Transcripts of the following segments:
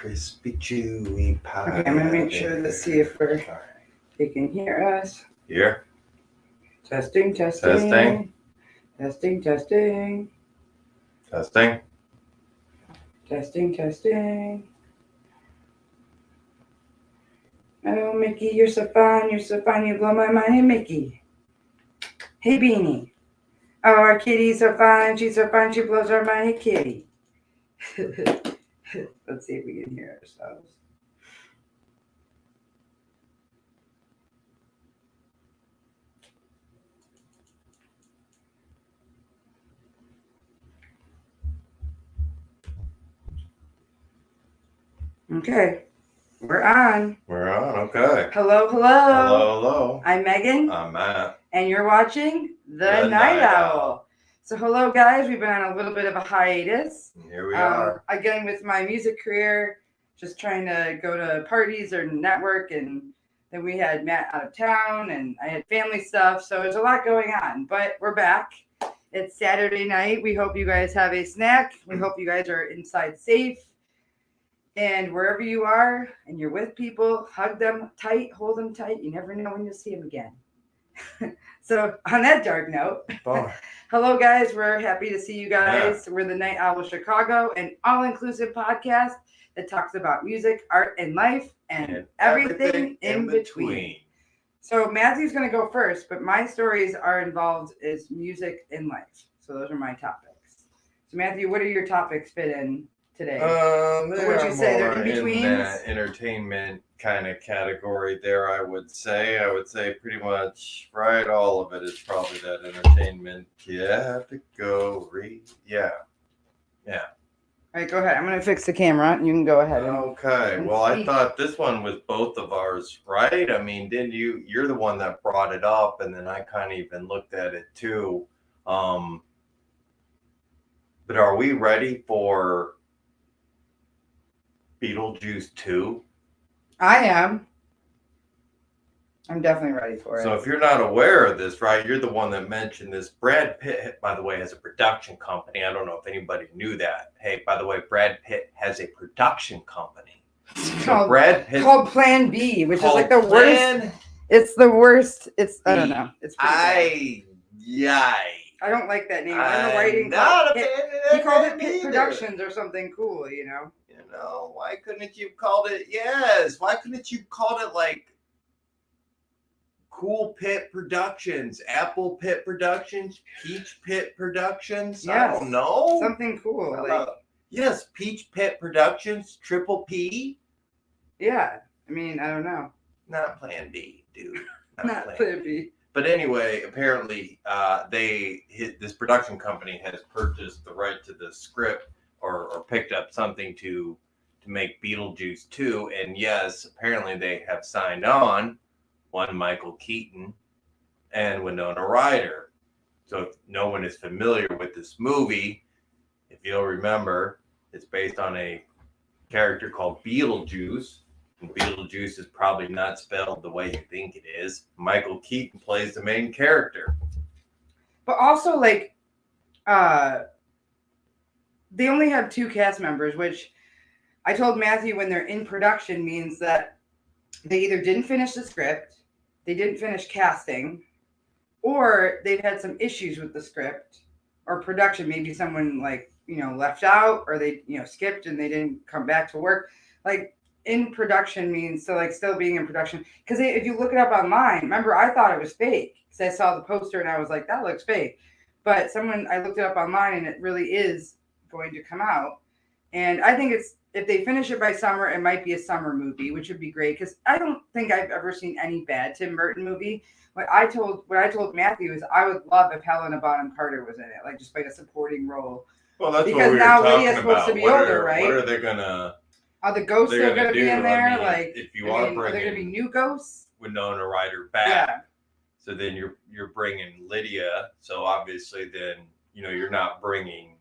crispy, chewy pie. Okay, I'm gonna make sure to see if they can hear us. Here. Testing. Testing. Testing. Testing. Oh, Mickey, you're so fun. You blow my mind. Hey, Mickey. Hey, Beanie. Oh, our kitty's so fun. She's so fun. She blows our mind. Hey, kitty. Let's see if we can hear ourselves. Okay, we're on. Okay. Hello. I'm Megan. I'm Matt. And you're watching The Night Owl. So hello, guys. We've been on a little bit of a hiatus. Here we are. Again, with my music career, just trying to go to parties or network. And then we had Matt out of town and I had family stuff. So there's a lot going on. But we're back. It's Saturday night. We hope you guys have a snack. We hope you guys are inside safe. And wherever you are and you're with people, hug them tight, hold them tight. You never know when you'll see them again. So on that dark note, hello guys, we're happy to see you guys. Yeah. We're the Night Owl Chicago, an all-inclusive podcast that talks about music, art, and life, and everything in between. So Matthew's going to go first, but my stories are involved is music and life. So those are my topics. So Matthew, what are your topics fit in today? Would you say they're in between? In that entertainment kind of category there, I would say pretty much right. All of it is probably that entertainment category. Yeah. All right, go ahead. I'm going to fix the camera. You can go ahead. Okay. Well, I thought this one was both of ours, right? I mean, didn't you? You're the one that brought it up, and then I kind of even looked at it too. But are we ready for Beetlejuice 2? I am. I'm definitely ready for it. So if you're not aware of this, right, you're the one that mentioned this. Brad Pitt, by the way, has a production company. I don't know if anybody knew that. Hey, by the way, Brad Pitt has a production company. Called Plan B, which is like the worst. It's the worst. I don't know. It's I don't like that name. I don't know why he didn't call it. He called it Pitt Productions or something cool, you know? Why couldn't you called it? Yes. Why couldn't you called it like Cool Pitt Productions, Apple Pitt Productions, Peach Pitt Productions? Yes. I don't know. Something cool. Yes, Peach Pitt Productions, Triple P. Yeah. I mean, I don't know. Not Plan B, dude. Not Plan B. But anyway, apparently this production company has purchased the right to the script or picked up something to make Beetlejuice 2. And yes, apparently they have signed on one Michael Keaton and Winona Ryder. So if no one is familiar with this movie, if you'll remember, it's based on a character called Beetlejuice. And Beetlejuice is probably not spelled the way you think it is. Michael Keaton plays the main character. But also, they only have 2 cast members, which I told Matthew when they're in production means that they either didn't finish the script, they didn't finish casting, or they've had some issues with the script or production. Maybe someone left out, or they skipped and they didn't come back to work. In production means still being in production. Because if you look it up online, remember I thought it was fake because I saw the poster and I was like, that looks fake. But I looked it up online and it really is going to come out. And I think if they finish it by summer, it might be a summer movie, which would be great because I don't think I've ever seen any bad Tim Burton movie. What I told Matthew is I would love if Helena Bonham Carter was in it, just like a supporting role. Well, that's because what we now were talking Lydia's supposed to be older, right? What are they gonna? Are the ghosts still going to be in there? If you are there going to be new ghosts? Winona Ryder back. Yeah. So then you're bringing Lydia. So obviously then, you're not bringing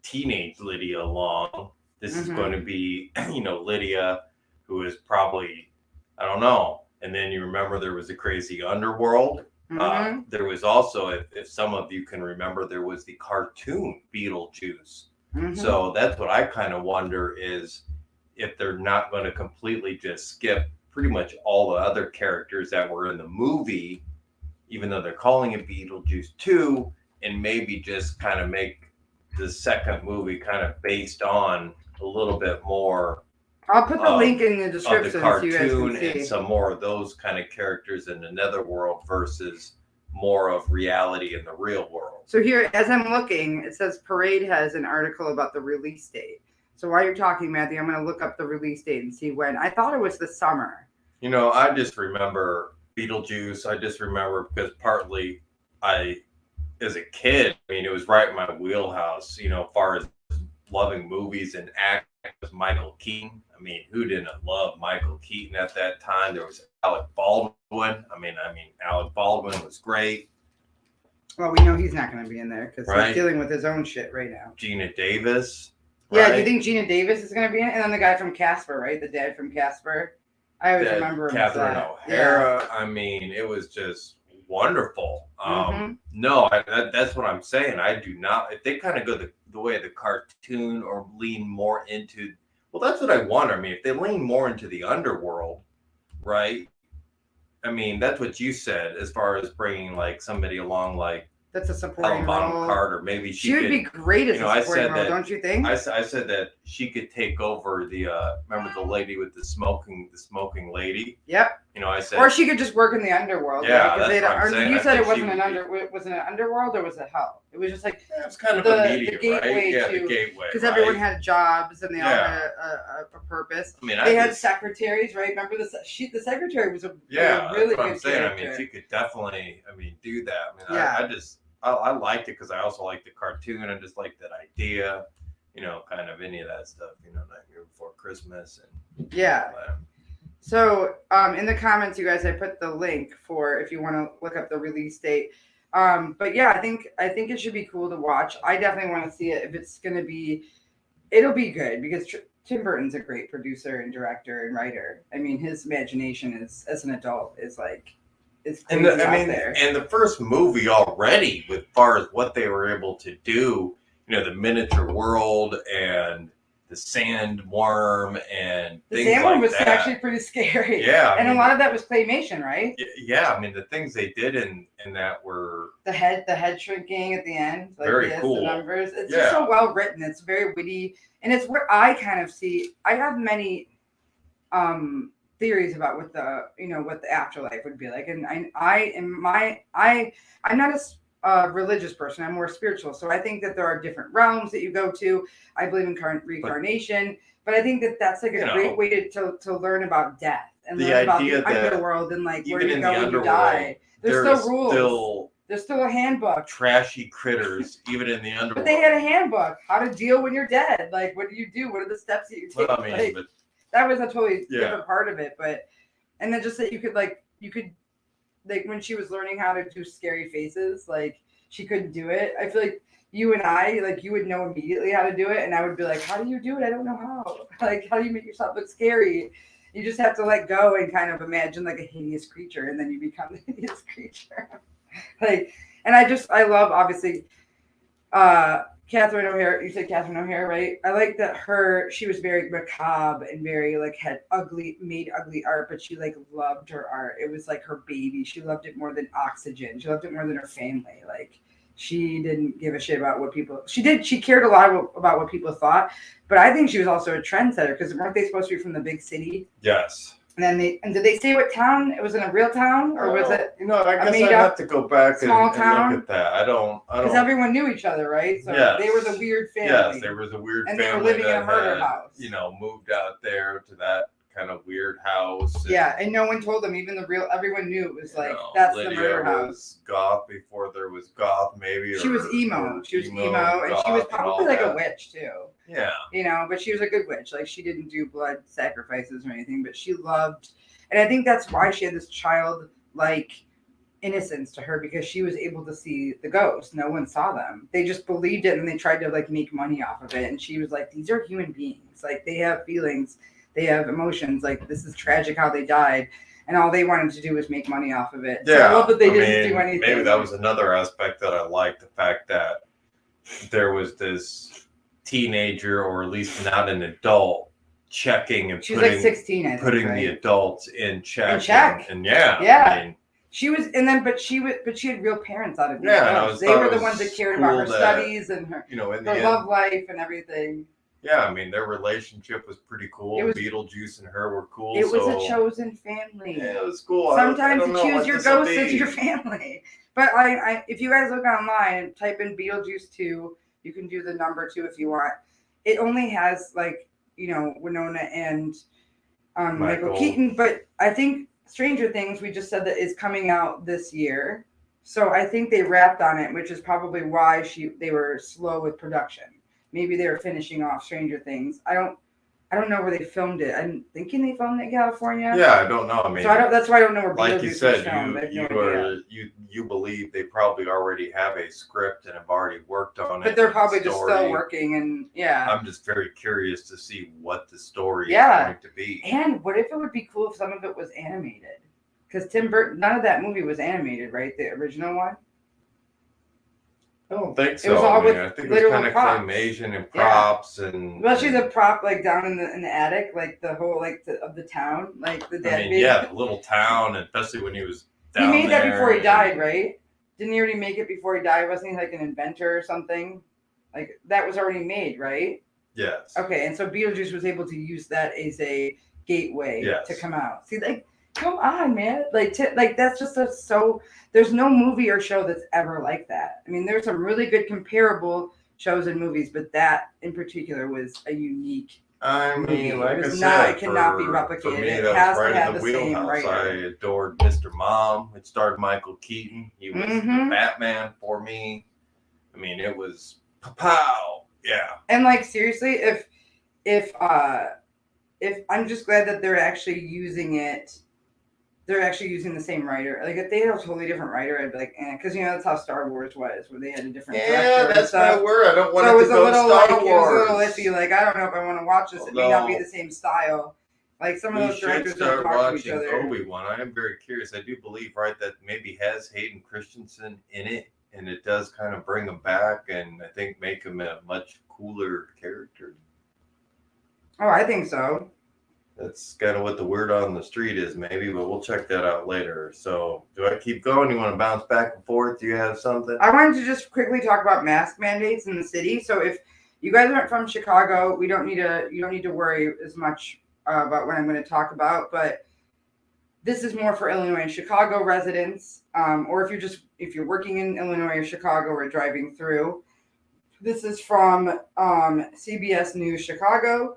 teenage Lydia along. This is going to be, Lydia, who is probably, I don't know. And then you remember there was a crazy underworld. There was also, if some of you can remember, there was the cartoon Beetlejuice. So that's what I kind of wonder is if they're not going to completely just skip pretty much all the other characters that were in the movie, even though they're calling it Beetlejuice 2, and maybe just kind of make the second movie kind of based on a little bit more. I'll put the link in the Of description the so you guys cartoon can see. and some more of those kind of characters in the netherworld versus more of reality in the real world. So here, as I'm looking, it says Parade has an article about the release date. So while you're talking, Matthew, I'm going to look up the release date and see when. I thought it was the summer. You know, I just remember Beetlejuice. I just remember because partly as a kid, I mean, it was right in my wheelhouse, you know, as far as loving movies and acting was Michael Keaton. I mean, who didn't love Michael Keaton at that time? There was Alec Baldwin. I mean, Alec Baldwin was great. Well, we know he's not going to be in there because Right. he's dealing with his own shit right now. Gina Davis. Yeah, right? do you think Gina Davis is going to be in it? And then the guy from Casper, right? The dad from Casper. I always remember him as Catherine that. O'Hara. Yeah. I mean, it was just wonderful. No, that's what I'm saying. I do not. If they kind of go the way of the cartoon or lean more into, well, that's what I want. I mean, if they lean more into the underworld, right? I mean, that's what you said as far as bringing like somebody along like that's a supporting Helen role. Carter. Maybe she would be great as a supporting role, don't you think? I said that she could take over the. Remember the lady with the smoking lady? Yep. You know, I said. Or she could just work in the underworld. Yeah, right? That's what I'm saying. You said it wasn't was it an underworld or was it hell? It was just like it was kind of a medium, the gateway right? Yeah, to, the gateway. Because everyone had jobs and they all had a purpose. I mean, they had secretaries, right? Remember the secretary was a really good character. I mean, she could definitely, do that. I mean, I liked it because I also liked the cartoon. I just liked that idea, you know, kind of any of that stuff, you know, Nightmare Before Christmas and yeah. So in the comments, you guys, I put the link for if you want to look up the release date. But yeah, I think it should be cool to watch. I definitely want to see it. If it's going to be, it'll be good because Tim Burton's a great producer and director and writer. I mean, his imagination is as an adult is like. And the first movie already, with far as what they were able to do, you know, the miniature world and the sandworm and the things sandworm like was that. Actually pretty scary. Yeah, a lot of that was claymation, right? Yeah, I mean the things they did in that were the head shrinking at the end, like very cool. The numbers, it's just so well written. It's very witty, and it's where I kind of see. I have many theories about what the afterlife would be like, and I'm not a religious person. I'm more spiritual, so I think that there are different realms that you go to. I believe in reincarnation, but I think that that's like a great way to learn about death and learn about the underworld and like where you go when you die. There's still rules. There's still a handbook. Trashy critters, even in the underworld. But they had a handbook. How to deal when you're dead. Like, what do you do? What are the steps that you take? Well, I mean, but that was a totally different part of it, and then just that you could when she was learning how to do scary faces, like she couldn't do it. I feel like you and I, like you would know immediately how to do it, and I would be like, how do you do it? I don't know how. Like, how do you make yourself look scary? You just have to let go and kind of imagine like a hideous creature, and then you become the hideous creature. And I love obviously Catherine O'Hara. You said Catherine O'Hara, right? I like that she was very macabre and very like made ugly art, but she like loved her art. It was like her baby. She loved it more than oxygen. She loved it more than her family. Like she didn't give a shit about what people. She did. She cared a lot about what people thought, but I think she was also a trendsetter because weren't they supposed to be from the big city? Yes. And then did they say what town? It was in a real town, or was it? You know, I guess I have to go back and look at that. I don't. Because everyone knew each other, right? So they were the weird family. Yes, there was a weird family. And they were living in a murder house. You know, moved out there to that kind of weird house. And no one told them. Even everyone knew it was like that's Lydia the murder house. Was goth before there was goth, maybe. She was emo. She was emo, and she was probably like a witch too. Yeah. You know, but she was a good witch. Like she didn't do blood sacrifices or anything, but she loved. And I think that's why she had this childlike innocence to her, because she was able to see the ghosts. No one saw them. They just believed it, and they tried to like make money off of it. And she was like, these are human beings. Like they have feelings, they have emotions. Like this is tragic how they died. And all they wanted to do was make money off of it. Yeah. So I love that they didn't do anything. Maybe that was another aspect that I liked, the fact that there was this teenager, or at least not an adult, checking and She was like 16, I think, putting right? the adults in check. In check. And yeah. Yeah. I mean, she was, and then, but she had real parents out of these Yeah, and I adults. was- They thought were it the was ones that cared cool about her that, studies and her, you know, in the her end, love life and everything. yeah, I mean, their relationship was pretty cool. It was- Beetlejuice and her were cool. It was so, a chosen family. Yeah, it was cool. Sometimes I to don't know choose what your this'll ghost as be. your family. But I if you guys look online, type in Beetlejuice 2, you can do the number 2 if you want. It only has like, you know, Winona and Michael Keaton, but I think Stranger Things, we just said that is coming out this year. So I think they wrapped on it, which is probably why they were slow with production. Maybe they were finishing off Stranger Things. I don't know where they filmed it. I'm thinking they filmed it in California. Yeah, I don't know. I mean, so that's why I don't know where like you Beetlejuice said, was filmed. I have no idea. you believe they probably already have a script and have already worked on it. But they're probably just still working, and yeah. I'm just very curious to see what the story is going to be. And what if it would be cool if some of it was animated? Because Tim Burton, none of that movie was animated, right? The original one. I don't think so. It was all with I think it literal was kind of props. claymation and props and. Well, she's a prop like down in the attic, like the whole of the town, like the dad. I mean, yeah, the little town, especially when he was down He made that before he and- died, right? Didn't he already make it before he died? Wasn't he like an inventor or something? Like that was already made, right? Yes. Okay, and so Beetlejuice was able to use that as a gateway to come out. See, like, come on, man! Like that's just so. There's no movie or show that's ever like that. I mean, there's some really good comparable shows and movies, but that in particular was a unique. I mean, like I said, it cannot be for replicated. me, it that has was right to have in the the same wheelhouse. writer. I adored Mr. Mom. It starred Michael Keaton. He was the Batman for me. I mean, it was pow, yeah. And like seriously, if I'm just glad that they're actually using it. They're actually using the same writer. Like if they had a totally different writer, I'd be like, because you know that's how Star Wars was, where they had a different director. Yeah, that's my word. I don't want so it to go little, Star like, Wars. It was a little iffy. Like I don't know if I want to watch this. It may not be the same style. Like some of those directors don't talk to each other. Obi-Wan. I am very curious. I do believe, right, that maybe has Hayden Christensen in it, and it does kind of bring him back, and I think make him a much cooler character. Oh, I think so. That's kind of what the word on the street is, maybe, but we'll check that out later. So, do I keep going? You want to bounce back and forth? Do you have something? I wanted to just quickly talk about mask mandates in the city. So, if you guys aren't from Chicago, you don't need to worry as much about what I'm going to talk about. But this is more for Illinois and Chicago residents, or if you're working in Illinois or Chicago or driving through. This is from CBS News Chicago.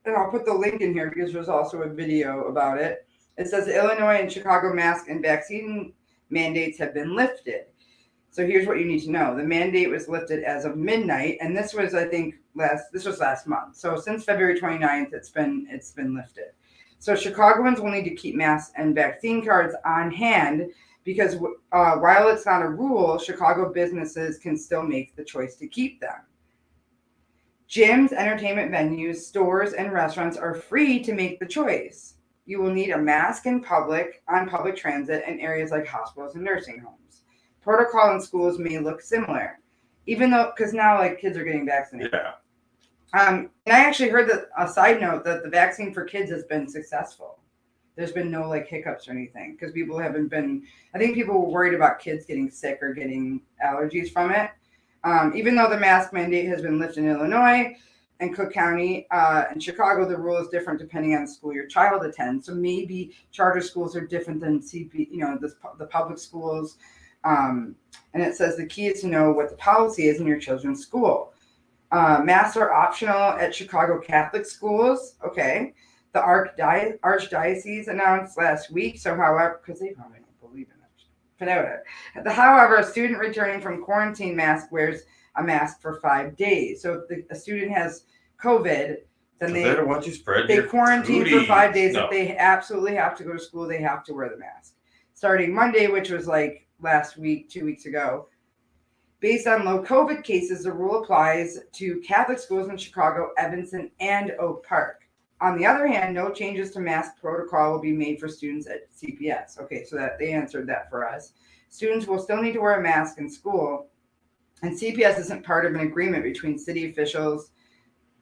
And I'll put the link in here because there's also a video about it. It says Illinois and Chicago mask and vaccine mandates have been lifted. So here's what you need to know. The mandate was lifted as of midnight, and this was, I think, last month. So since February 29th, it's been lifted. So Chicagoans will need to keep masks and vaccine cards on hand because while it's not a rule, Chicago businesses can still make the choice to keep them. Gyms, entertainment venues, stores, and restaurants are free to make the choice. You will need a mask in public, on public transit, and areas like hospitals and nursing homes. Protocol in schools may look similar, even though, because now like kids are getting vaccinated. Yeah. And I actually heard that a side note that the vaccine for kids has been successful. There's been no like hiccups or anything because people haven't been. I think people were worried about kids getting sick or getting allergies from it. Even though the mask mandate has been lifted in Illinois and Cook County and Chicago, the rule is different depending on the school your child attends. So maybe charter schools are different than the public schools. And it says the key is to know what the policy is in your children's school. Masks are optional at Chicago Catholic schools. Okay. The Archdiocese announced last week. So, however, because they probably don't believe in it. However, a student returning from quarantine wears a mask for 5 days. So if a student has COVID, then they don't want you spread. They quarantine for 5 days. No. If they absolutely have to go to school, they have to wear the mask. Starting Monday, which was like last week, 2 weeks ago. Based on low COVID cases, the rule applies to Catholic schools in Chicago, Evanston, and Oak Park. On the other hand, no changes to mask protocol will be made for students at CPS. Okay, so that they answered that for us. Students will still need to wear a mask in school, and CPS isn't part of an agreement between city officials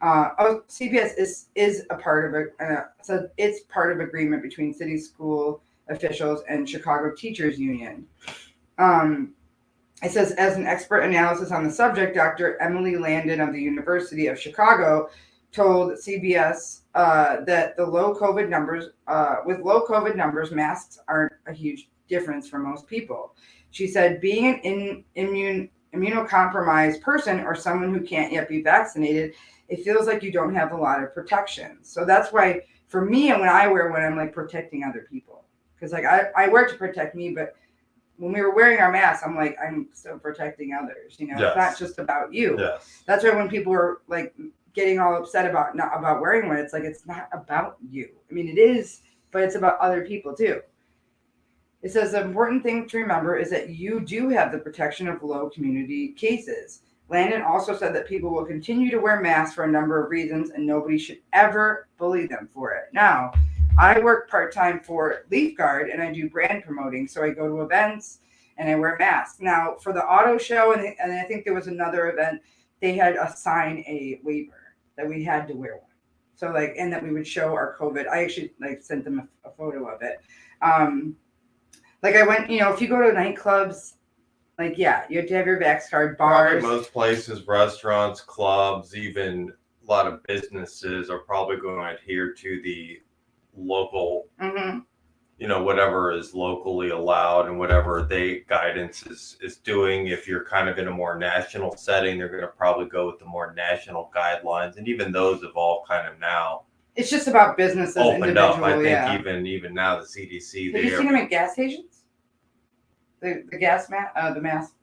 CPS is a part of it. So it's part of agreement between city school officials and Chicago Teachers Union. It says, as an expert analysis on the subject, Dr. Emily Landon of the University of Chicago told CBS that with low COVID numbers, masks aren't a huge difference for most people. She said, being an immunocompromised person or someone who can't yet be vaccinated, it feels like you don't have a lot of protection. So that's why, for me, and when I wear one, I'm like protecting other people. Because like I wear it to protect me, but when we were wearing our masks, I'm like, I'm still protecting others. You know, Yes. It's not just about you. Yes. That's why when people were like getting all upset about wearing one, it's like, it's not about you. I mean, it is, but it's about other people too. It says the important thing to remember is that you do have the protection of low community cases. Landon also said that people will continue to wear masks for a number of reasons, and nobody should ever bully them for it. Now, I work part-time for Leaf Guard, and I do brand promoting, so I go to events and I wear masks. Now, for the auto show, and I think there was another event, they had assigned a waiver that we had to wear one. So like, and that we would show our COVID. I actually like sent them a photo of it. Like I went, if you go to nightclubs, like, yeah, you have to have your Vax card. Bars. Probably most places, restaurants, clubs, even a lot of businesses are probably going to adhere to the local, whatever is locally allowed and whatever guidance is doing. If you're kind of in a more national setting, they're going to probably go with the more national guidelines. And even those have all kind of now it's just about businesses opened up. I think even now the CDC. Have you seen them at gas stations? The mask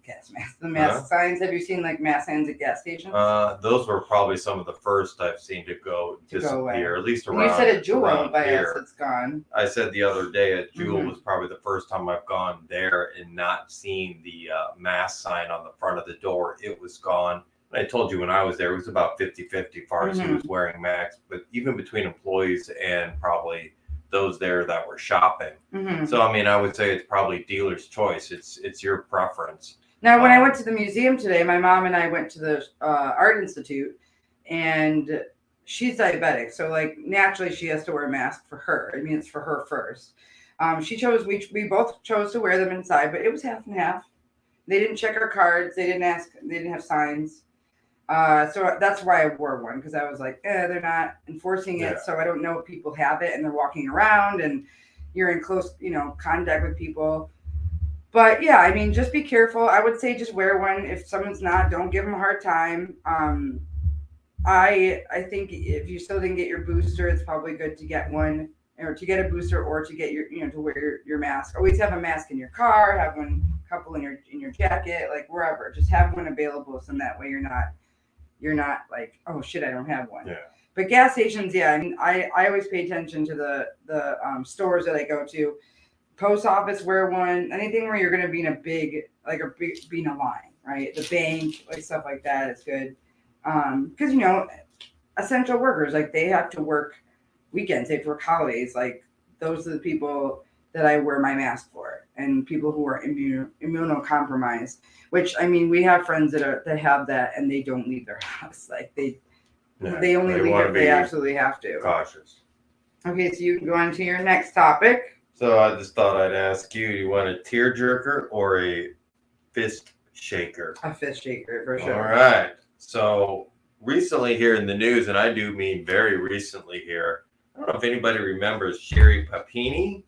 signs. Have you seen like mask signs at gas stations? Those were probably some of the first I've seen to disappear, at least around. You said at Jewel by here. us, it's gone. I said the other day at Jewel was probably the first time I've gone there and not seen the mask sign on the front of the door. It was gone. And I told you when I was there, it was about 50-50 as far as who was wearing masks, but even between employees and probably those there that were shopping. So, I mean, I would say it's probably dealer's choice. It's your preference. Now, when I went to the museum today, my mom and I went to the Art Institute, and she's diabetic. So, like, naturally, she has to wear a mask for her. I mean, it's for her first. We both chose to wear them inside, but it was half and half. They didn't check our cards. They didn't have signs. So that's why I wore one, because I was like, they're not enforcing it. So I don't know if people have it and they're walking around and you're in close, contact with people. But yeah, I mean, just be careful. I would say just wear one. If someone's not, don't give them a hard time. I think if you still didn't get your booster, it's probably good to get one, or to get a booster, or to get your, to wear your mask. Always have a mask in your car, have one, couple in your jacket, like wherever. Just have one available, so that way you're not like, oh shit, I don't have one. Yeah. But gas stations, yeah, I mean, I always pay attention to the stores that I go to. Post office, wear one. Anything where you're going to be in be in a line, right? The bank, like stuff like that is good. Because, essential workers, like they have to work weekends, they have to work holidays. Like those are the people that I wear my mask for, and people who are immunocompromised. Which, I mean, we have friends that have that, and they don't leave their house. Like they only leave if they absolutely have to. Cautious. Okay, so you can go on to your next topic. So I just thought I'd ask you: do you want a tearjerker or a fist shaker? A fist shaker, for sure. All right. So recently here in the news, and I do mean very recently here, I don't know if anybody remembers Sherry Papini.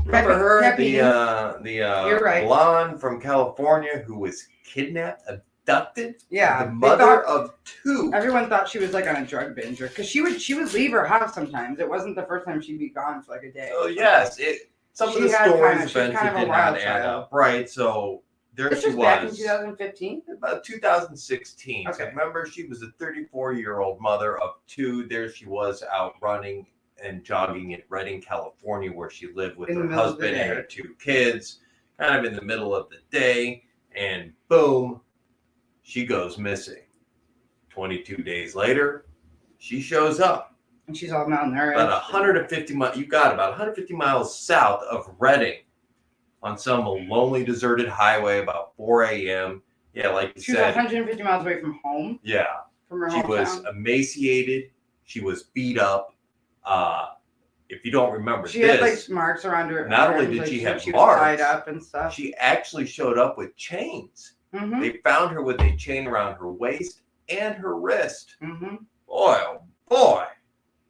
Remember her, the right. blonde from California who was kidnapped, abducted? Yeah. The mother of two. Everyone thought she was like on a drug binge, because she would leave her house sometimes. It wasn't the first time she'd be gone for like a day. Oh yes, some of the stories eventually did not add up. Right, so there she was. Back in 2015? About 2016. Okay. So remember, she was a 34-year-old mother of two. There she was out running and jogging in Redding, California, where she lived with her husband and her two kids, kind of in the middle of the day, and boom, she goes missing. 22 days later, she shows up. And she's all malnourished. About 150 miles, about 150 miles south of Redding, on some lonely, deserted highway about 4 a.m., Yeah, like you She was said. 150 miles away from home. Yeah. From her She hometown. was emaciated. She was beat up. If you don't remember she this, had like marks around her. not arms, only did like, she have she marks, was tied up and stuff. she actually showed up with chains. Mm-hmm. They found her with a chain around her waist and her wrist. Mm-hmm. Boy, oh boy.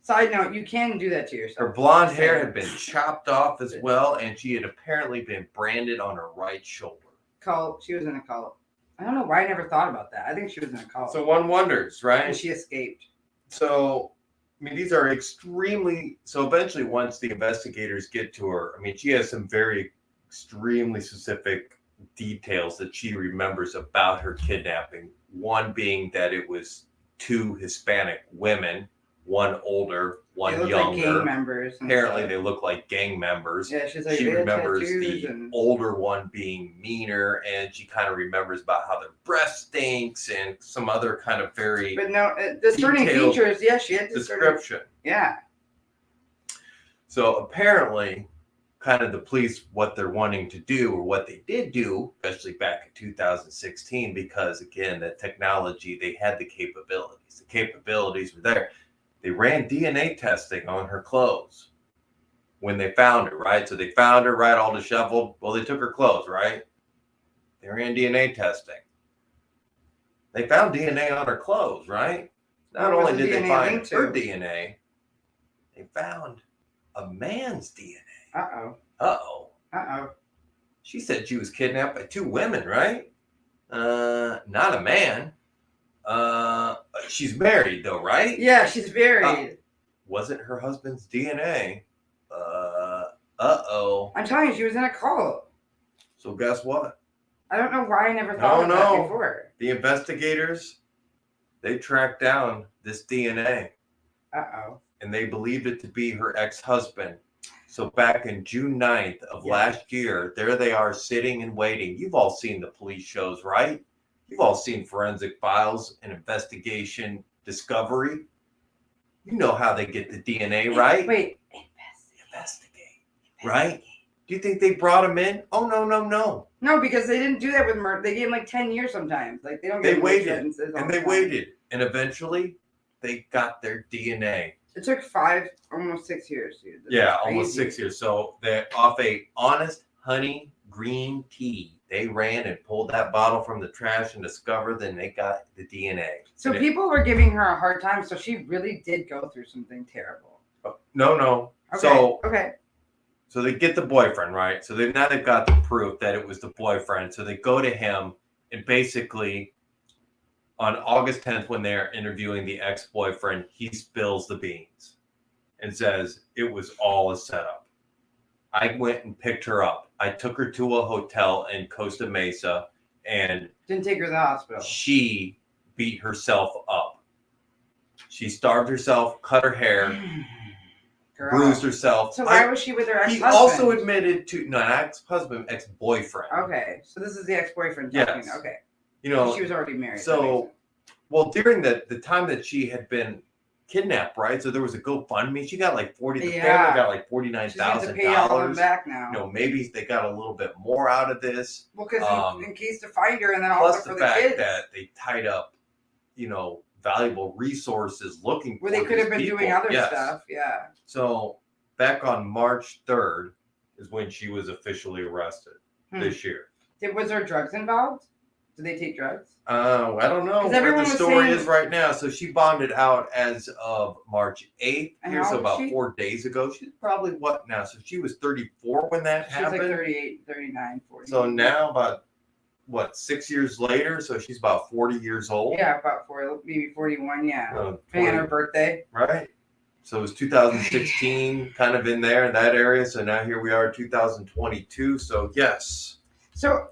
Side note, you can do that to yourself. Her blonde hair had been chopped off as well, and she had apparently been branded on her right shoulder. Cult. She was in a cult. I don't know why I never thought about that. I think she was in a cult. So one wonders, right? And she escaped. So, I mean, these are extremely... So eventually, once the investigators get to her, I mean, she has some very extremely specific details that she remembers about her kidnapping. One being that it was 2 Hispanic women, one older, one they look younger. Like gang members. Apparently, they look like gang members. Yeah, she's like, she remembers the and... older one being meaner, and she kind of remembers about how their breast stinks and some other kind of very. But no, discerning features. Yeah, she had description. Yeah. So apparently, kind of the police, what they're wanting to do, or what they did do, especially back in 2016, because again, the technology, they had the capabilities. The capabilities were there. They ran DNA testing on her clothes when they found her, right? So they found her, right, all disheveled. Well, they took her clothes, right? They ran DNA testing. They found DNA on her clothes, right? Not only did they find her DNA, they found a man's DNA. Uh-oh. Uh-oh. Uh-oh. She said she was kidnapped by 2 women, right? Not a man. She's married though, right? Yeah, she's married. Wasn't her husband's DNA. Uh-oh. I'm telling you, she was in a cult. So guess what? I don't know why I never thought of that before. The investigators, they tracked down this DNA. Uh-oh. And they believed it to be her ex-husband. So back in June 9th of last year, there they are sitting and waiting. You've all seen the police shows, right? You've all seen Forensic Files and Investigation Discovery. You know how they get the DNA, right? Wait. Investigate. Right? Do you think they brought him in? Oh, no. No, because they didn't do that with murder. They gave him like 10 years sometimes. Like they don't get sentences. And they waited. And eventually, they got their DNA. It took almost 6 years, dude. Almost 6 years. So they're off a Honest Honey green tea. They ran and pulled that bottle from the trash and discovered, then they got the DNA. So people were giving her a hard time. So she really did go through something terrible. No. Okay. So they get the boyfriend, right? So they've got the proof that it was the boyfriend. So they go to him, and basically on August 10th, when they're interviewing the ex-boyfriend, he spills the beans and says it was all a setup. I went and picked her up. I took her to a hotel in Costa Mesa, and didn't take her to the hospital. She beat herself up. She starved herself, cut her hair, bruised herself. So why was she with her ex-husband? He also admitted to not ex-husband, ex-boyfriend. Okay, so this is the ex-boyfriend talking. Yes. Okay. You know, she was already married. So, well, during the time that she had been kidnapped, right? So there was a GoFundMe. She got like the family got like $49,000. Pay all of them back now. You know, maybe they got a little bit more out of this. Well, because in case to find her, and then plus also for the fact kids. that they tied up, you know, valuable resources looking where for they could have been people. doing other stuff. Yeah. So back on March 3rd is when she was officially arrested this year. Was there drugs involved? Did they take drugs? I don't know what the story is right now. So she bonded out as of March 8th. Here's about 4 days ago. She's probably what now? So she was 34 when that happened. She's like 38, 39, 40. So now about, 6 years later? So she's about 40 years old. Yeah, about 40, maybe 41, yeah. Depending on her birthday. Right. So it was 2016, kind of in there, in that area. So now here we are, 2022. So yes. So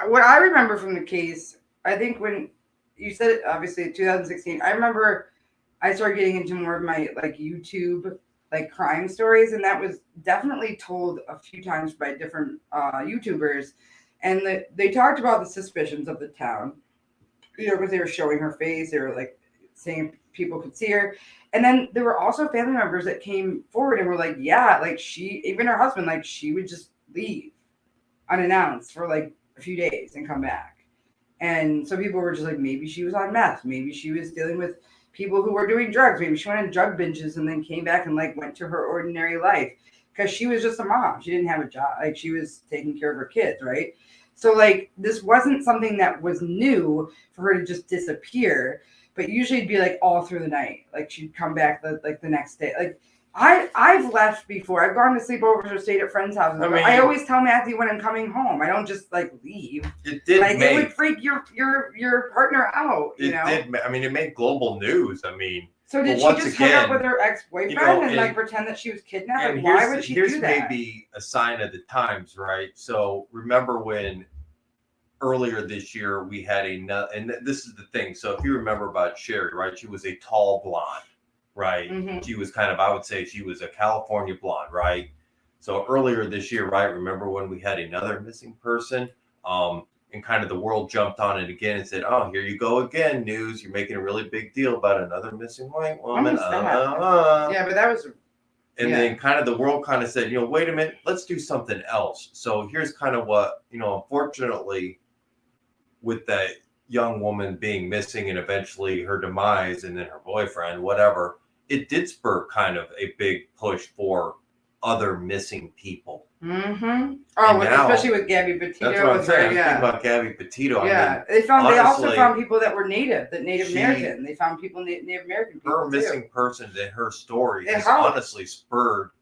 what I remember from the case, I think when you said it, obviously 2016, I remember I started getting into more of my like YouTube like crime stories, and that was definitely told a few times by different YouTubers, and they talked about the suspicions of the town, you know, because they were showing her face, they were like saying people could see her, and then there were also family members that came forward and were like, yeah, like she, even her husband, like she would just leave unannounced for like a few days and come back. And so people were just like, maybe she was on meth, maybe she was dealing with people who were doing drugs, maybe she went on drug binges and then came back and like went to her ordinary life because she was just a mom. She didn't have a job, like she was taking care of her kids, right? So like this wasn't something that was new for her to just disappear, but usually it'd be like all through the night. Like she'd come back the next day. Like I've left before. I've gone to sleepovers or stayed at friends' houses. I mean, I always tell Matthew when I'm coming home. I don't just like leave. It did like make, it would freak your partner out. You know. I mean, it made global news. I mean. So did she just hook up with her ex-boyfriend and like pretend that she was kidnapped? Like, why would she do that? Here's maybe a sign of the times, right? So remember when earlier this year we had and this is the thing. So if you remember about Sherry, right? She was a tall blonde, right? Mm-hmm. She was kind of, I would say she was a California blonde, right? So earlier this year, right? Remember when we had another missing person? And kind of the world jumped on it again and said, oh, here you go again, news. You're making a really big deal about another missing white woman. Yeah, but that was... And then kind of the world kind of said, wait a minute, let's do something else. So here's kind of what, unfortunately, with that young woman being missing and eventually her demise and then her boyfriend, whatever, it did spur kind of a big push for other missing people. Mm-hmm. Oh, especially with Gabby Petito. That's what I'm saying. I'm thinking about Gabby Petito. Yeah, I mean, they also found people that were Native American. They found people, Native American people. Her missing persons and her story has honestly spurred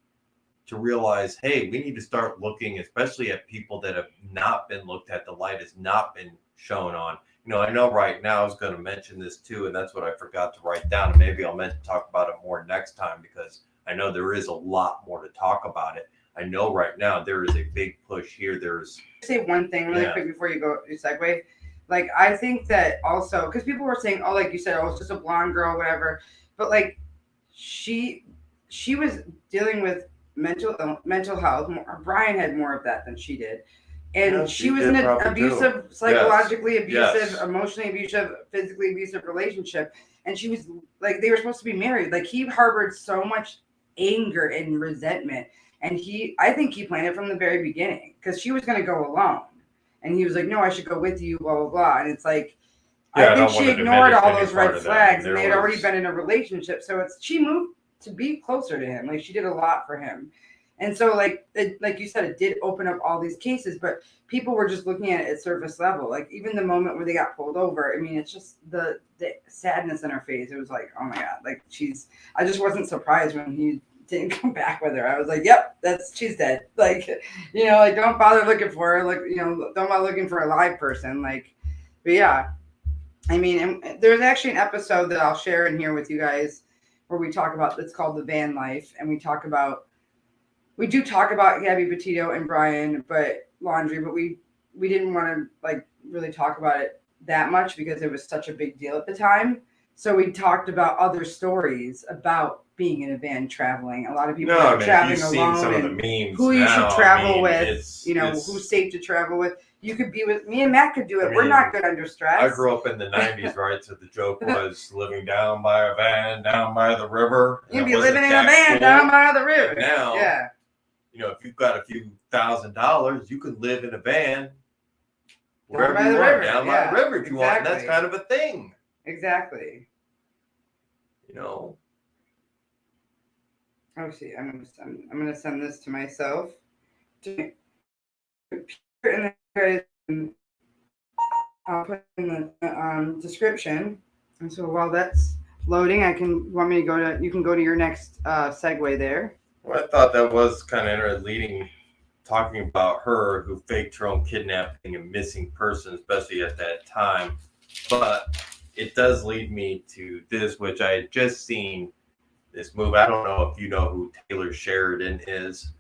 to realize, hey, we need to start looking, especially at people that have not been looked at. The light has not been shown on. I know right now I was going to mention this too, and that's what I forgot to write down. And maybe I'll meant to talk about it more next time because I know there is a lot more to talk about it. I know right now there is a big push here. Say one thing really quick before you segue. Like, I think that also, because people were saying, oh, like you said, oh, it's just a blonde girl, whatever. But like, she was dealing with mental health. Brian had more of that than she did. And she was in an abusive, psychologically abusive, emotionally abusive, physically abusive relationship. And she was like, they were supposed to be married. Like, he harbored so much anger and resentment. And I think he planned it from the very beginning because she was going to go alone. And he was like, no, I should go with you, blah, blah, blah. And it's like, I think she ignored all those red flags and they had already been in a relationship. So she moved to be closer to him. Like, she did a lot for him. And so, like you said, it did open up all these cases, but people were just looking at it at surface level. Like, even the moment where they got pulled over, I mean, it's just the sadness in her face. It was like, oh my God, like I just wasn't surprised when he didn't come back with her. I was like, yep, she's dead. Like, like, don't bother looking for her. Like, don't bother looking for a live person. Like, but yeah, I mean, and there's actually an episode that I'll share in here with you guys where we talk about, it's called The Van Life. And we do talk about Gabby Petito and Brian, but Laundrie, but we didn't want to like really talk about it that much because it was such a big deal at the time. So we talked about other stories about being in a van traveling. A lot of people are traveling alone. Some of the memes who you should travel with, who's safe to travel with. You could be with me and Matt could do it. We're not good under stress. I grew up in the 90s, right? So the joke was living down by a van, down by the river. You'd be living in a van down by the river. But now, if you've got a few $1,000s, you can live in a van wherever you want, down by the river if you want. And that's kind of a thing. Exactly. Oh, see, I'm gonna send this to myself. I'll put in the description. And so while that's loading, you can go to your next segue there. Well, I thought that was kind of talking about her who faked her own kidnapping and missing person, especially at that time. But it does lead me to this, which I had just seen this movie. I don't know if you know who Taylor Sheridan is.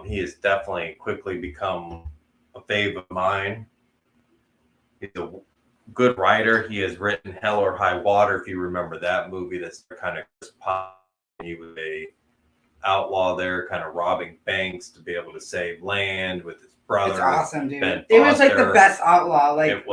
He has definitely quickly become a fave of mine. He's a good writer. He has written Hell or High Water, if you remember that movie. That's kind of just popping. He was a outlaw there, kind of robbing banks to be able to save land with his brother. It's awesome, dude. It was like the best outlaw, it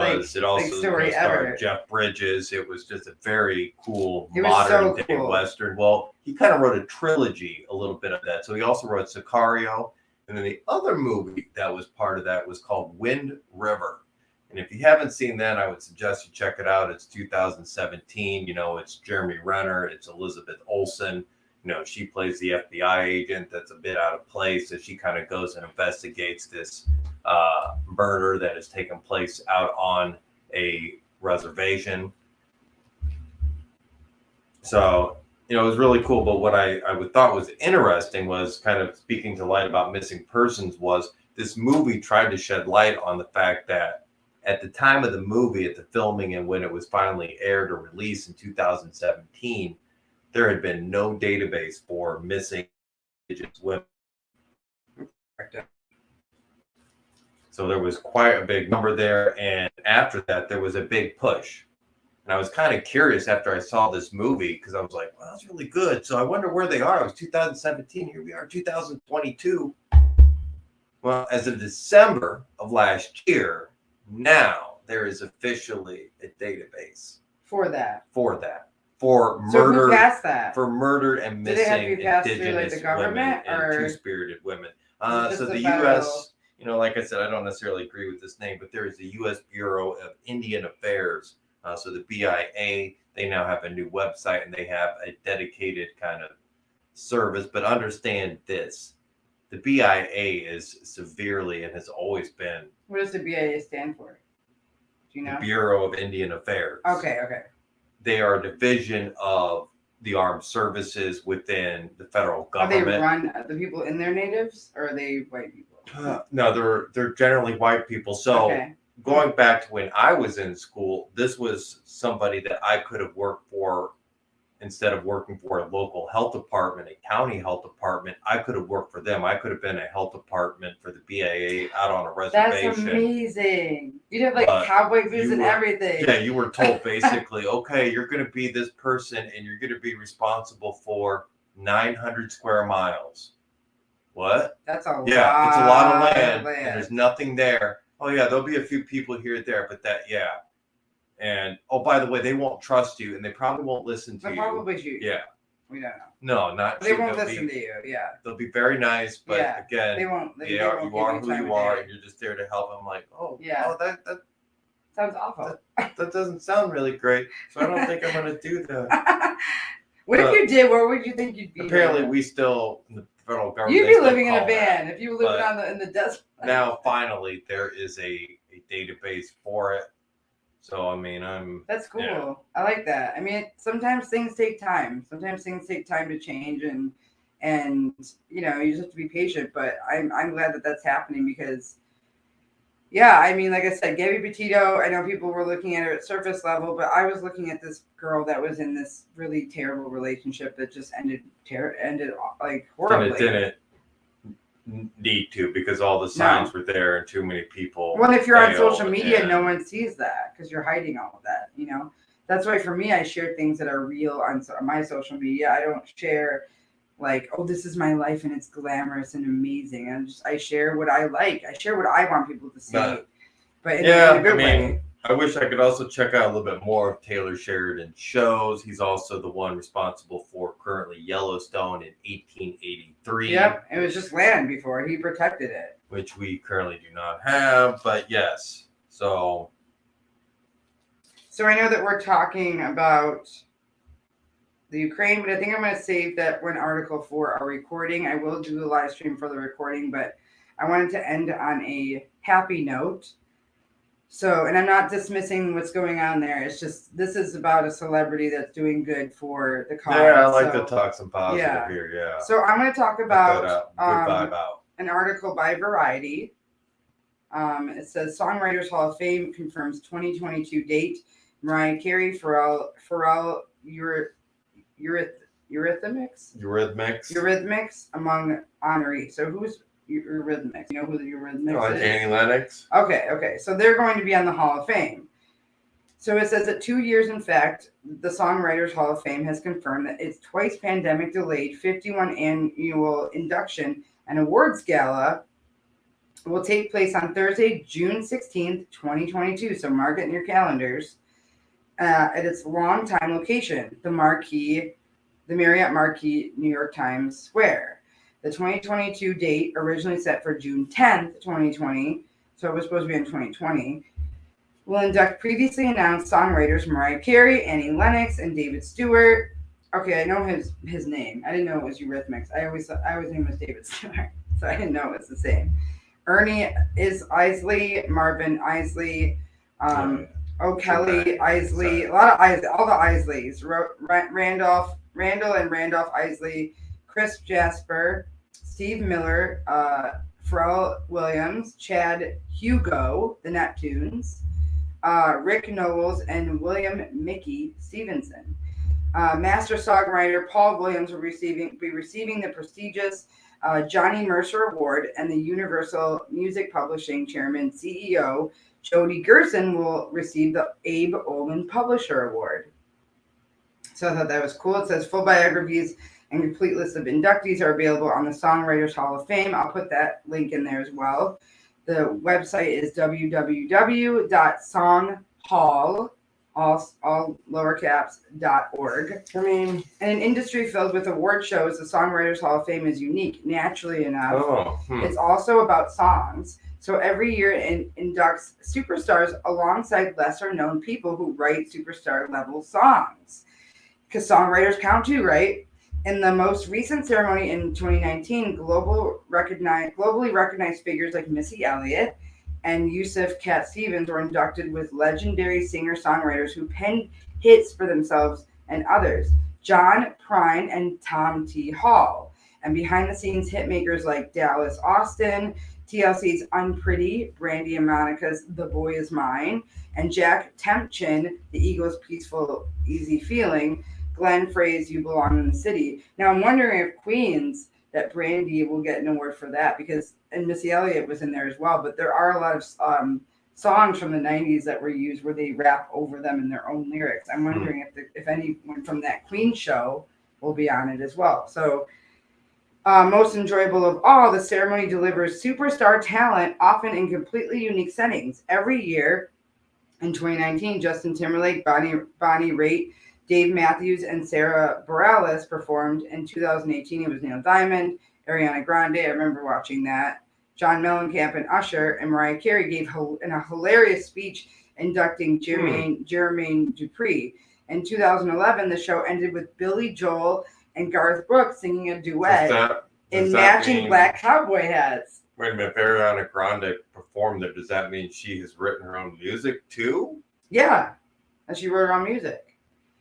also story ever. Jeff Bridges. It was just a very cool modern day Western. Well, he kind of wrote a trilogy, a little bit of that. So he also wrote Sicario, and then the other movie that was part of that was called Wind River. And if you haven't seen that, I would suggest you check it out. It's 2017. It's Jeremy Renner. It's Elizabeth Olsen. She plays the FBI agent that's a bit out of place as she kind of goes and investigates this murder that has taken place out on a reservation. So, it was really cool. But what I thought was interesting was kind of speaking to light about missing persons was this movie tried to shed light on the fact that at the time of the movie, at the filming and when it was finally aired or released in 2017, there had been no database for missing Indigenous women. So there was quite a big number there. And after that, there was a big push. And I was kind of curious after I saw this movie because I was like, well, that's really good. So I wonder where they are. It was 2017. Here we are, 2022. Well, as of December of last year, now there is officially a database for that. For So murder. who passed that? For murdered and Do they have missing to be passed through, Indigenous the government, women or and two-spirited women. just So the the federal? U.S., like I said, I don't necessarily agree with this name, but there is the U.S. Bureau of Indian Affairs. So the BIA, they now have a new website and they have a dedicated kind of service. But understand this, the BIA is severely and has always been. What does the BIA stand for? Do you know? The Bureau of Indian Affairs. Okay. They are a division of the armed services within the federal government. Are they run the people in their natives, or are they white people? No, they're generally white people. So going back to when I was in school, this was somebody that I could have worked for instead of working for a local health department, a county health department. I could have worked for them. I could have been a health department for the BIA out on a reservation. That's amazing. You'd have cowboy boots and everything. Yeah, you were told basically, okay, you're going to be this person and you're going to be responsible for 900 square miles. What? That's a lot. Yeah, it's a lot of land. And there's nothing there. Oh yeah, there'll be a few people here or there, but and oh, by the way, they won't trust you and they probably won't listen to you. They'll probably shoot you. Yeah. We don't know. No, not they won't listen to you. Yeah. They'll be very nice, but again, they won't. You are who you are, and you're just there to help. I'm like, that sounds awful. That doesn't sound really great, so I don't think I'm gonna do that. What if you did? Where would you think you'd be? Apparently, we still in the federal government. You'd be living in a van if you were living in the desert. Now, finally, there is a database for it. So, That's cool. Yeah. I like that. Sometimes things take time. Sometimes things take time to change, and you just have to be patient. But I'm glad that that's happening because, like I said, Gabby Petito. I know people were looking at her at surface level, but I was looking at this girl that was in this really terrible relationship that just ended like horribly. And it didn't need to because all the signs were there and too many people. Well, if you're on social media, no one sees that because you're hiding all of that. That's why for me, I share things that are real on my social media. I don't share like, oh, this is my life and it's glamorous and amazing. I share what I like. I share what I want people to see. But in a good way. I wish I could also check out a little bit more of Taylor Sheridan's shows. He's also the one responsible for currently Yellowstone in 1883. Yep, it was just land before. He protected it. Which we currently do not have, but yes. So I know that we're talking about the Ukraine, but I think I'm going to save that one article for our recording. I will do a live stream for the recording, but I wanted to end on a happy note. So, and I'm not dismissing what's going on there. It's just, this is about a celebrity that's doing good for the cause. Yeah, I like to talk some positive here, yeah. So I'm going to talk about good vibe out. An article by Variety. It says, Songwriters Hall of Fame confirms 2022 date. Mariah Carey, Pharrell Eurythmics among honorees. So who's Eurythmics? You know who the Eurythmics is? Annie Lennox. Okay. So they're going to be on the Hall of Fame. So it says that 2 years, in fact, the Songwriters Hall of Fame has confirmed that its twice pandemic delayed 51 annual induction and awards gala will take place on Thursday, June 16th, 2022. So mark it in your calendars at its longtime location, the Marriott Marquis, New York Times Square. The 2022 date, originally set for June 10th, 2020, so it was supposed to be in 2020, will induct previously announced songwriters Mariah Carey, Annie Lennox, and David Stewart. Okay, I know his name. I didn't know it was Eurythmics. I always knew it was David Stewart, so I didn't know it was the same. Ernie is Isley, Marvin Isley, O'Kelly Isley, a lot of Isley, all the Isleys. Randall and Randolph Isley, Chris Jasper, Steve Miller, Pharrell Williams, Chad Hugo, the Neptunes, Rick Knowles, and William Mickey Stevenson. Master songwriter Paul Williams will be receiving the prestigious Johnny Mercer Award, and the Universal Music Publishing Chairman CEO Jody Gerson will receive the Abe Olman Publisher Award. So I thought that was cool. It says full biographies and complete list of inductees are available on the Songwriters Hall of Fame. I'll put that link in there as well. The website is www.songhall, all lower caps.org. I mean, in an industry filled with award shows, the Songwriters Hall of Fame is unique. Naturally enough, it's also about songs. So every year it inducts superstars alongside lesser known people who write superstar level songs. Because songwriters count too, right? In the most recent ceremony in 2019, globally recognized figures like Missy Elliott and Yusuf Cat Stevens were inducted with legendary singer-songwriters who penned hits for themselves and others, John Prine and Tom T. Hall. And behind-the-scenes hitmakers like Dallas Austin, TLC's Unpretty, Brandy and Monica's The Boy Is Mine, and Jack Tempchin, The Eagles' Peaceful Easy Feeling, Glenn Frey's You Belong in the City. Now I'm wondering if Queens, that Brandy will get an award for that, because, and Missy Elliott was in there as well, but there are a lot of songs from the 90s that were used where they rap over them in their own lyrics. I'm wondering if anyone from that Queen show will be on it as well. So most enjoyable of all, the ceremony delivers superstar talent, often in completely unique settings. Every year in 2019, Justin Timberlake, Bonnie Raitt, Dave Matthews, and Sarah Bareilles performed. In 2018, it was Neil Diamond, Ariana Grande. I remember watching that. John Mellencamp and Usher, and Mariah Carey gave in a hilarious speech inducting Jermaine Dupri. In 2011, the show ended with Billy Joel and Garth Brooks singing a duet in matching black cowboy hats. Wait a minute, if Ariana Grande performed there, does that mean she has written her own music too? Yeah, and she wrote her own music.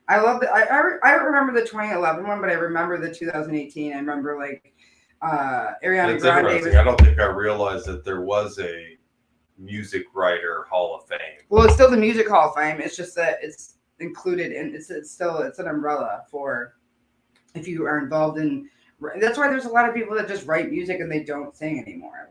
I love that. I don't remember the 2011 one, but I remember the 2018. I remember Ariana Grande. I don't think I realized that there was a music writer Hall of Fame. Well, it's still the Music Hall of Fame. It's just that it's included in. It's an umbrella for if you are involved in. That's why there's a lot of people that just write music and they don't sing anymore.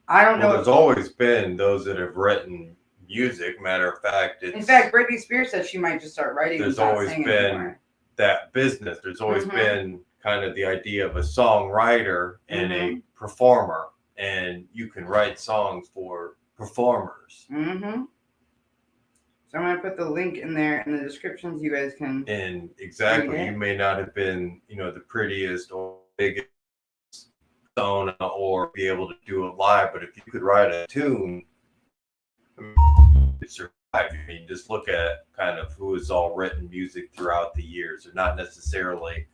I don't know. There's always been those that have written music. Matter of fact, Britney Spears said she might just start writing. There's always been anymore. That business. There's always been kind of the idea of a songwriter and a performer, and you can write songs for performers. So I'm going to put the link in there in the descriptions. You guys can. And exactly, you may not have been, the prettiest or biggest persona or be able to do it live, but if you could write a tune, it survive. I mean, just look at kind of who has all written music throughout the years. They're not necessarily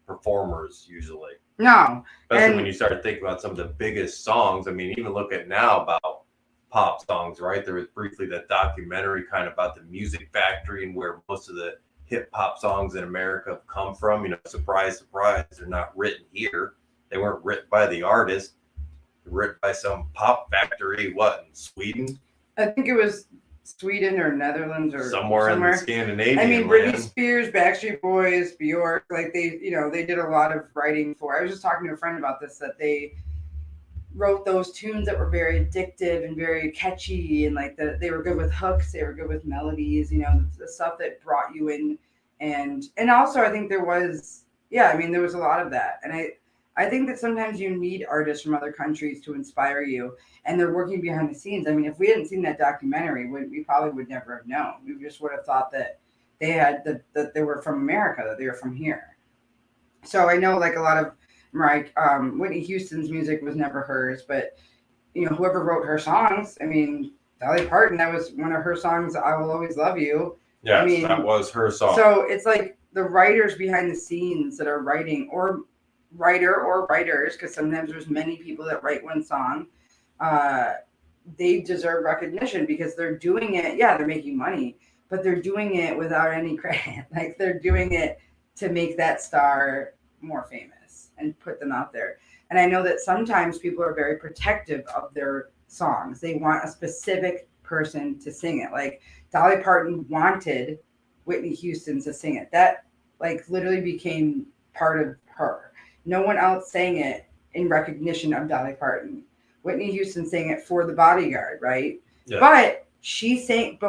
performers usually. No. Especially when you start thinking about some of the biggest songs. I mean, even look at now about pop songs, right? There was briefly that documentary kind of about the music factory and where most of the hip hop songs in America have come from. Surprise, surprise, they're not written here. They weren't written by the artist. They're written by some pop factory, in Sweden? I think it was Sweden or Netherlands or somewhere. In the Scandinavian. I mean, Britney Spears, Backstreet Boys, Bjork, they did a lot of writing for. I was just talking to a friend about this, that they wrote those tunes that were very addictive and very catchy, and they were good with hooks, they were good with melodies, the stuff that brought you in, and also I think there was a lot of that, and I think that sometimes you need artists from other countries to inspire you, and they're working behind the scenes. I mean, if we hadn't seen that documentary, we probably would never have known. We just would have thought that they had that they were from America, that they were from here. So I know a lot of Whitney Houston's music was never hers, but whoever wrote her songs, I mean, Dolly Parton, that was one of her songs, I Will Always Love You. Yes, I mean, that was her song. So it's like the writers behind the scenes that are writing, or writers, because sometimes there's many people that write one song. They deserve recognition because they're doing it. Yeah, they're making money, but they're doing it without any credit. Like they're doing it to make that star more famous and put them out there. And I know that sometimes people are very protective of their songs. They want a specific person to sing it. Like Dolly Parton wanted Whitney Houston to sing it. That like literally became part of her. No one else sang it in recognition of Dolly Parton. Whitney Houston sang it for The Bodyguard, right? Yeah. But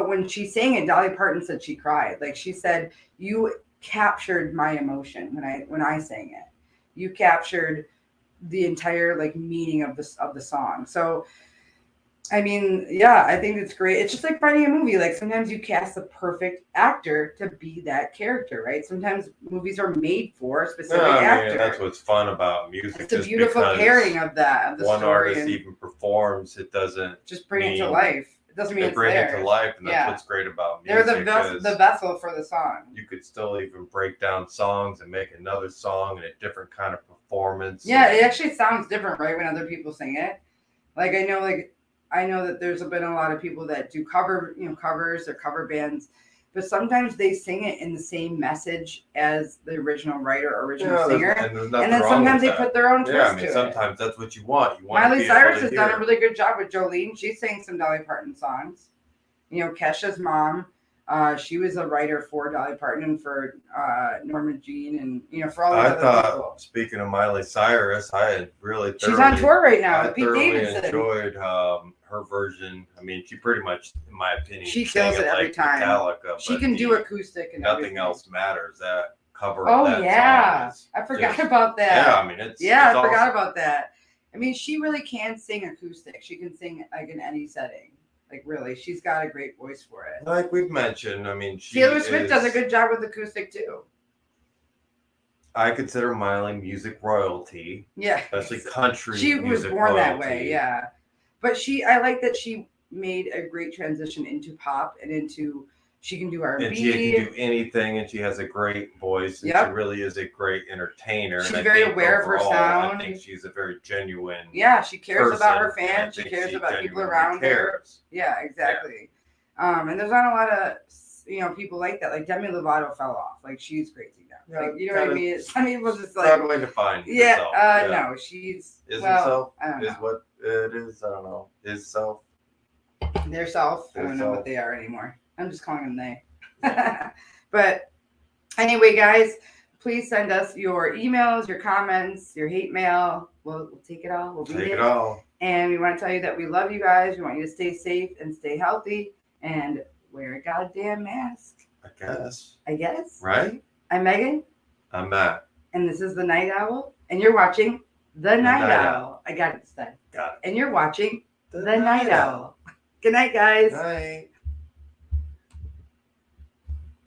when she sang it, Dolly Parton said she cried. Like she said, "You captured my emotion when I sang it. You captured the entire like meaning of the song." So I mean, yeah, I think it's great. It's just like finding a movie. Like sometimes you cast the perfect actor to be that character, right? Sometimes movies are made for a specific actor. That's what's fun about music. It's a beautiful pairing of that, of the one story. Artist even performs, it doesn't just bring it to life. It doesn't mean it's bring theirs. it to life, and that's what's great about music. They're the vessel for the song. You could still even break down songs and make another song and a different kind of performance. Yeah, it actually sounds different, right, when other people sing it. Like I know that there's been a lot of people that do covers or cover bands, but sometimes they sing it in the same message as the original writer or original singer. And then sometimes they put their own twist to it. Sometimes that's what you want. Miley Cyrus has done a really good job with Jolene. She sang some Dolly Parton songs. Kesha's mom, she was a writer for Dolly Parton and for Norma Jean and for all these other people. Speaking of Miley Cyrus, I had really she's on tour right now. I thoroughly enjoyed her version. I mean, she pretty much, in my opinion, she kills it every time. Metallica, she can do acoustic and nothing everything. Else matters. That cover. Oh of that yeah, song I forgot about that. Yeah, I mean it's I forgot about that. I mean, she really can sing acoustic. She can sing like in any setting. Like really, she's got a great voice for it. Like we've mentioned, I mean, Taylor Swift does a good job with acoustic too. I consider Miley music royalty. Yeah, especially country. She was born that way. Yeah, but I like that she made a great transition into pop and into. She can do R&B. And she can do anything, and she has a great voice, and she really is a great entertainer. She's very aware of her sound. I think she's a very genuine. Yeah, she cares about her fans. She cares about people around her. Yeah, exactly. Yeah. And there's not a lot of people like that. Like Demi Lovato fell off. Like she's crazy now. Yeah, like, you know what I mean? Some people just like struggling to find. Yeah. No, she's herself. I don't know. Is what it is. I don't know. Is self. Their self. I don't know what they are anymore. I'm just calling them they. But anyway, guys, please send us your emails, your comments, your hate mail. We'll take it all. We'll read it all. And we want to tell you that we love you guys. We want you to stay safe and stay healthy and wear a goddamn mask. I guess. Right? I'm Megan. I'm Matt. And this is The Night Owl. And you're watching The Night Owl. I got it this time. Got it. And you're watching The Night Owl. Good night, guys. Night.